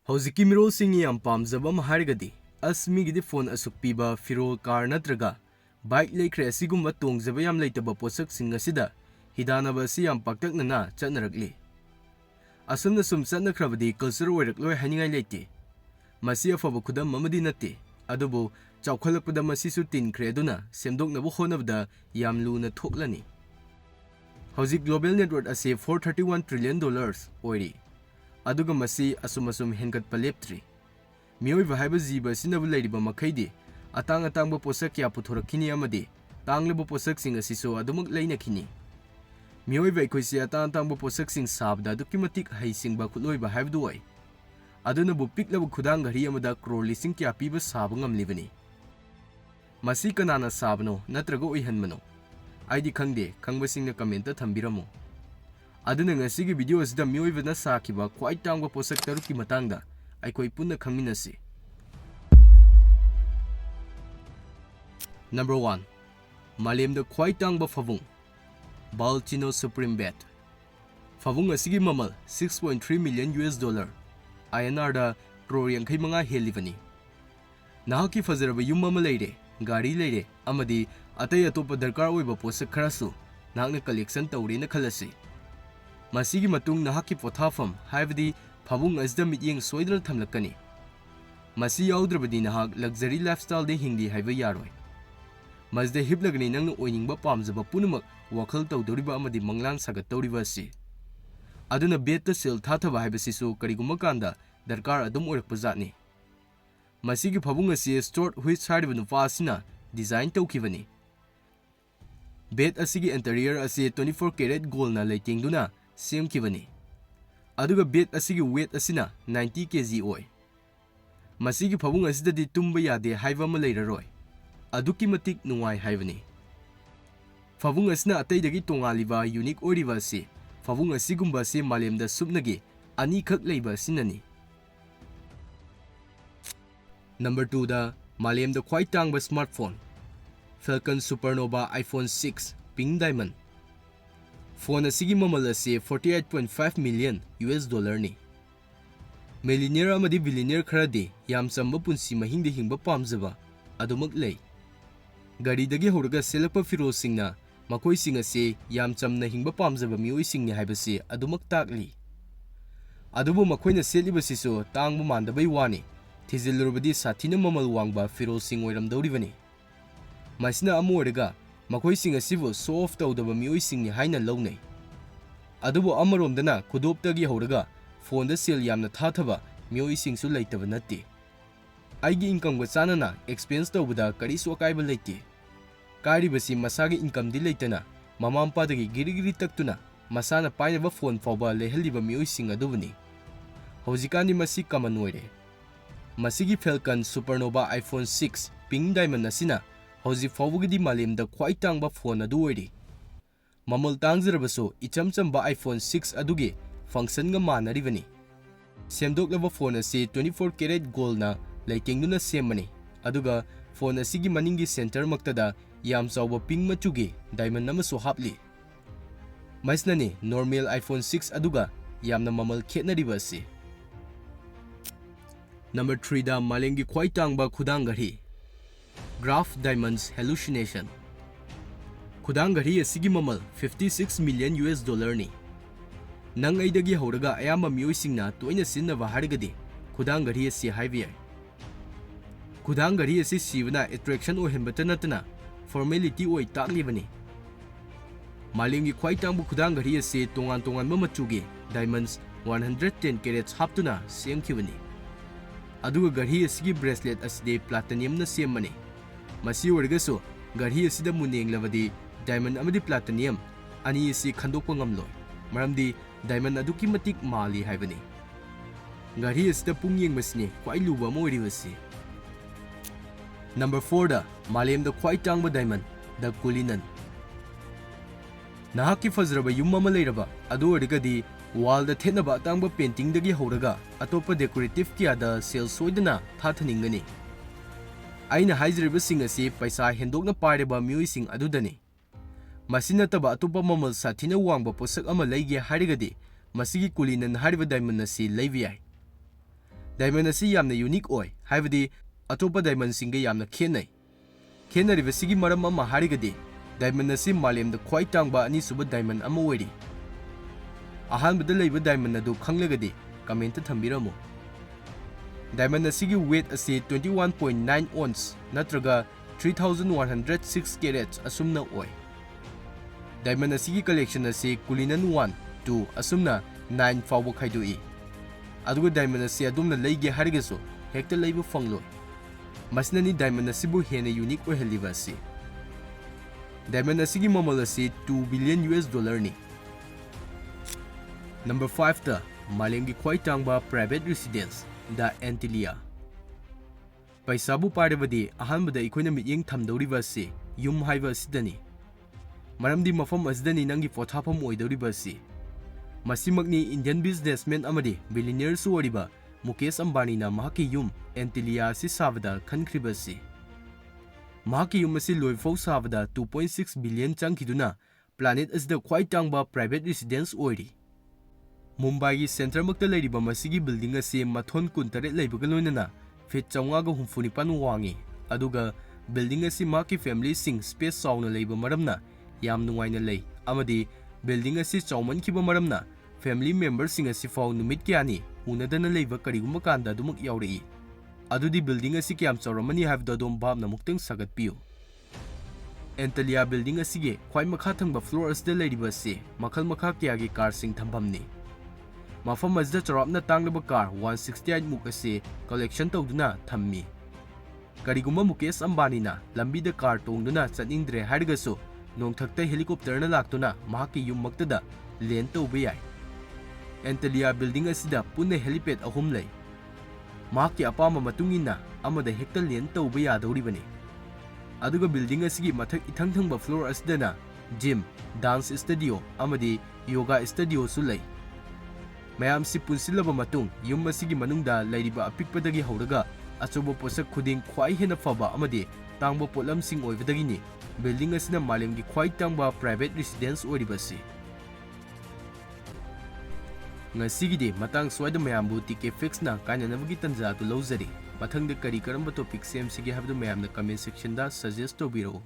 Hoziki mirolsingni yam pamjaba ama harigadi asmigidi phone asuk piba firol car natraga bike leikre asigumba tongjaba yam leitaba posaksinga asida hidanaba asi yam paktaknana chatnarakli asumna sum chatnakrabadi culture oirakloi haningai leite masi afaba khudam amadi natte adubu chawkhalakpada masisu tinkhre aduna semdoknabu honabda yam luna thoklani hojik global net worth ase $431 trillion oiri aduga masi asum hengat paleptri mioi vahaiba jiba sinabu leiriba makhaidi atang posak kya puthorakini amadi tangleba posak sing asiso adumuk leina khini mioi vai khoisi atang posak sing sabda dukimatik haisingba khuloi bahaibu oi aduna bu piklaba khudang garhi amada crore lising kya piba sabu ngamlibani masi kanana sabno natraga oihanmano aidi khangde khangbasingna comment ta thambiramo aduna ngasigi video asida mioibana sakiba khwai tangba posak taruki matangda aikoi punna khangminasi. Number 1. Malemda khwai tangba favung Baldacchino Supreme Bed. Favung asigi mamal $6.3 million INR da crore 65 helivani. Nahaki fazaraba yum ama leire, gari leire, amadi atay atopa darkar oiba posak kharasu nahakna collection tawre na khalasi. Masigi matung nahaki pothafam haibadi phabung asda mityeng soidral thamlakani masi yaudrabadi nahak luxury lifestyle de hingdi haiba yaroi masda hiplagani nangna oiningba pamjaba punumak wakhal tawdoriba amadi manglang sagat tawriba si aduna beta sel thathaba haibasisu kariguma kanda darkar adum oirakpa jatni masigi phabung asi stored which side nupa asina design tawkhibani bed asigi interior asi 24 karat gold na leitingduna semkibani aduga bed asigi weight asina 90 kg oi masigi phabung asidadi tumba yade haiba ma leiraroi aduki matik nungai haibani phabung asina ataidagi tongaliba unique oiriba si phabung asigumba se malemda subnagi ani khak leiba sinani. Number 2 da malemda khwai tangba smartphone Falcon Supernova iPhone 6 Pink Diamond. Phone asigi mamal ase $48.5 million ni. Millionaire amadi billionaire kharadi yam chamba punsi mahingde hingba pamjaba adumak lei. Gari dagi horaga selakpa firol singna makoi sing ase yam chamna hingba pamjaba mioi singni haibasi adumak takli. Adubu makoina seliba siso tangba mandabai wani thizilurubadi sathina mamal wangba firol sing oiramdoribani. Masina amoraga makoi sing asibu soft tawdaba mioi singni haina launai adubu amaromdana khudoptagi horaga phone da sel yamna thathaba mioi singsu leitaba natti aigi income ga chanana expense tawbada karisu akaiba leite karibasi masagi income di leitana mamampa dagi girigiri taktuna masana painaba phone fawba lehaliba mioi sing adubani hojikani masi common oire masigi Falcon Supernova iPhone 6 Pink Diamond asina Hoji fawugidi malemda khwai tangba phone adu oiri mamal tangzarabaso ichamchamba iPhone 6 aduge function ga manaribani semdoklaba phone ase 24 karat gold na leitingduna semmani aduga phone asigi maningi center maktada yam chawba pink machuge diamond namaso hapli maisnani normal iPhone 6 aduga yamna mamal khetnariba ase. Number 3 da malengi khwai tangba khudang garhi Graff Diamonds Hallucination. Khudang garhi asigi mamal $56 million ni. Nang aidagi horaga ayama mioi singna toina sinnaba harigadi khudang garhi asi haibi. Khudang garhi asi sibana attraction ohenbata natana formality oi taklibani. Malingi khwai tangbu khudang garhi asi tongan machugi diamonds 110 carats haptuna semkhibani. Aduga garhi asigi bracelet aside platinum na semmani. Masi orgaso garhi asida muneng lavadi diamond amadi platinum ani asi khandokpa ngamloi maramdi diamond aduki matik mali haibani garhi asida pungyeng masni khwai luba moiribasi. Number 4 da malemda khwai tangba diamond the CULLINAN. Nahaki fazraba yum ama leiraba adu orgadi wall da thenaba tangba painting dagi horaga atopa decorative kya da sel soidana thathaningani aina haijriba sing asi paisa hendokna paireba mioi sing adudani masina taba atopa mamal sathina wangba posak ama leige harigadi masigi CULLINAN hariba diamond asi leibi ai Diamond asi yamna unique oi, haibadi atopa diamond singa yamna khenai. Khenaribasigi maram ama harigadi, diamond asi malemda khwai tangba ani suba diamond ama oiri. Ahanbada leiba diamond adu khanglagadi comment thambiramu. Diamond asigi weight asi 21.9 ounce natraga 3106 carats asumna oi. Diamond asigi collection asi CULLINAN 1 2 asumna 9 fawba khaidoi. Aduga diamond asi adumna leige harigaso hekta leiba fangloi. Masnani diamond asibu hena unique oihaliba asi. Diamond asigi mamal asi $2 billion ni. Number 5 ta malemgi khwai tangba private residence the ANTILLIA. Paisabu paribadi ahanbada ikoina mityeng thamdoriba asi yum haiba asidani. Maramdi mafam asidani nangi pothapam oidoriba asi. Masimakni Indian businessman amadi billionaire su oriba Mukesh Ambani na mahaki yum ANTILLIA asi sabada khankhriba asi. Mahaki yum asi loifau sabada 2.6 billion changkiduna planet asida khwai tangba private residence oiri. Mumbai gi center makta leiriba masigi building asi mathon 13 leibaga loinana feet 465 wangi. Aduga building asi mahaki family sing space sauna leiba maramna yam nungaina lei amadi building asi chaumankhiba maramna family members sing asi fau numit kyani unadana leiba kariguma kanda adumuk yaurei. Adudi building asi kyam chauramani habda dom babna muktang sagatpiu. ANTILLIA building asige khwai makha thangba floor asda leiriba asi makhal makha kyagi car sing thambamni. Mafam asda charapna tanglaba car 168 muk asi collection tawduna thammi. Kariguma Mukesh Ambani na lambida car tongduna chatningdre harigaso nongthakta helicopter na laktuna mahaki yum maktada land tawba yai. ANTILLIA building asida punna helipad ahum lei. Mahaki apama matungina amada hekta land tawba yadoribani. Aduga building asigi mathak ithangthangba floor asdana gym, dance studio amadi yoga studio su lei. Mayam si punsilaba matung yum asigi manungda leiriba apikpadagi hauraga achobo posak khuding khwai hena faba amadi tangba potlam sing oibadagini building asina malemgi khwai tangba private residence oribasi. Ngasigidi matang swaida mayambu tike fix na kanyanabagi tanja tu lawjari. Mathangda kari karamba topic sem sige habdu mayamna comment section da suggest tobiro.